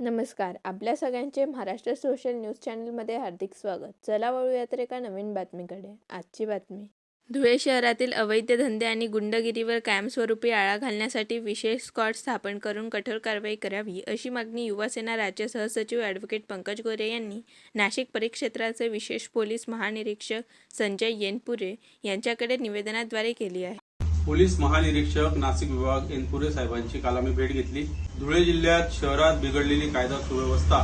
नमस्कार. आपल्या सगळ्यांचे महाराष्ट्र सोशल न्यूज चॅनलमध्ये हार्दिक स्वागत. चला वळूया तर एका नवीन बातमीकडे. आजची बातमी. धुळे शहरातील अवैध धंदे आणि गुंडगिरीवर कायमस्वरूपी आळा घालण्यासाठी विशेष स्क्वॉड स्थापन करून कठोर कारवाई करावी, अशी मागणी युवासेना राज्य सहसचिव ॲडव्होकेट पंकज गोरे यांनी नाशिक परिक्षेत्राचे विशेष पोलीस महानिरीक्षक संजय येनपुरे यांच्याकडे निवेदनाद्वारे केली आहे. पोलीस महानिरीक्षक नाशिक विभाग येनपुरे साहेबांची काल आम्ही भेट घेतली. धुळे जिल्ह्यात शहरात बिघडलेली कायदा सुव्यवस्था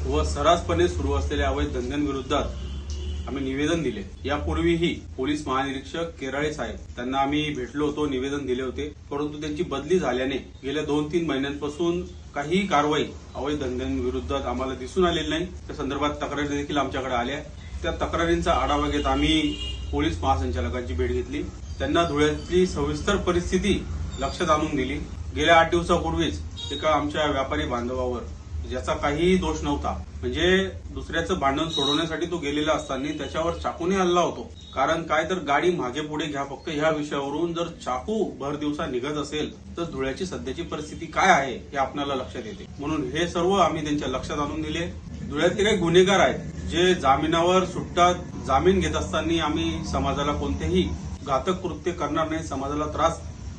व सर्रासपणे सुरू असलेल्या अवैध धंद्यांविरोधात आम्ही निवेदन दिले. यापूर्वीही पोलीस महानिरीक्षक केराळे साहेब त्यांना आम्ही भेटलो होतो, निवेदन दिले होते. परंतु त्यांची बदली झाल्याने गेल्या 2-3 महिन्यांपासून काही कारवाई अवैध धंद्यांविरोधात आम्हाला दिसून आलेली नाही. त्या संदर्भात तक्रारी देखील आमच्याकडे आल्या. त्या तक्रारींचा आढावा घेत आम्ही पोलीस महासंचालकांची भेट घेतली. त्यांना धुळ्यातली सविस्तर परिस्थिती लक्षात आणून दिली. गेल्या 8 दिवसापूर्वीच एका आमच्या व्यापारी बांधवावर, ज्याचा काहीही दोष नव्हता, म्हणजे दुसऱ्याचं भांडण सोडवण्यासाठी तो गेलेला असताना त्याच्यावर चाकूने हल्ला होतो. कारण काय तर गाडी मागे पुढे घ्या फक्त ह्या विषयावरून जर चाकू भर दिवसा निघत असेल तर धुळ्याची सध्याची परिस्थिती काय आहे हे आपल्याला लक्षात येते. म्हणून हे सर्व आम्ही त्यांच्या लक्षात आणून दिले. धुळ्यातले काही गुन्हेगार आहेत जे जामिनावर सुटतात. जामीन घेत असताना आम्ही समाजाला कोणतेही घातक कृत्य करणार नाही, समाजाला त्रास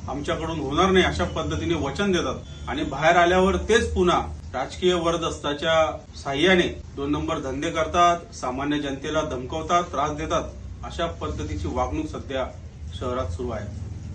आमच्याकडून होणार नाही अशा पद्धतीने वचन देतात आणि बाहेर आल्यावर तेच पुन्हा राजकीय वरदहस्ताच्या साह्याने 2 नंबर धंदे करतात, सामान्य जनतेला धमकवतात, त्रास देतात. अशा पद्धतीची वागणूक सध्या शहरात सुरू आहे.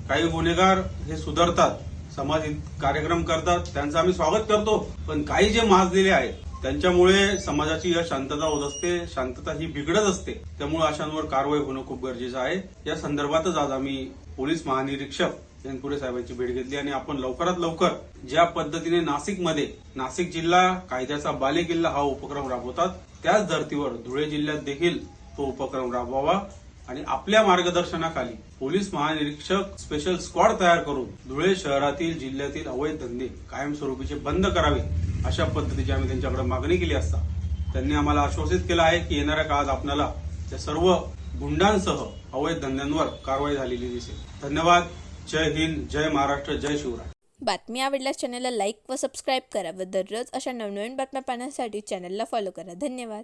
काही गुन्हेगार हे सुधारतात, समाज कार्यक्रम करतात, त्यांचं आम्ही स्वागत करतो. पण काही जे माजलेले आहेत त्यांच्यामुळे समाजाची शांतता होत असते, शांतता ही बिघडत असते. त्यामुळे अशांवर कारवाई होणं खूप गरजेचं आहे. या संदर्भातच आज आम्ही पोलीस महानिरीक्षक येनपुरे साहेबांची भेट घेतली आणि आपण लवकरात लवकर ज्या पद्धतीने नाशिक जिल्हा कायद्याचा बालेकिल्ला हा उपक्रम राबवतात, त्याच धर्तीवर धुळे जिल्ह्यात देखील तो उपक्रम राबवावा आणि आपल्या मार्गदर्शनाखाली पोलीस महानिरीक्षक स्पेशल स्क्वॉड तयार करून धुळे शहरातील जिल्ह्यातील अवैध धंदे कायमस्वरूपीचे बंद करावे अशा पद्धतीची आम्ही त्यांच्याकडे मागणी केली असता त्यांनी आम्हाला आश्वासित केलं आहे की येणाऱ्या काळात आपल्याला त्या सर्व गुंडांसह अवैध धंद्यांवर कारवाई झालेली दिसेल. धन्यवाद. जय हिंद, जय महाराष्ट्र, जय शिवराय. बातमी आवडल्यास चॅनलला लाईक व सबस्क्राईब करा व दररोज अशा नवनवीन बातम्या पाहण्यासाठी चॅनलला फॉलो करा. धन्यवाद.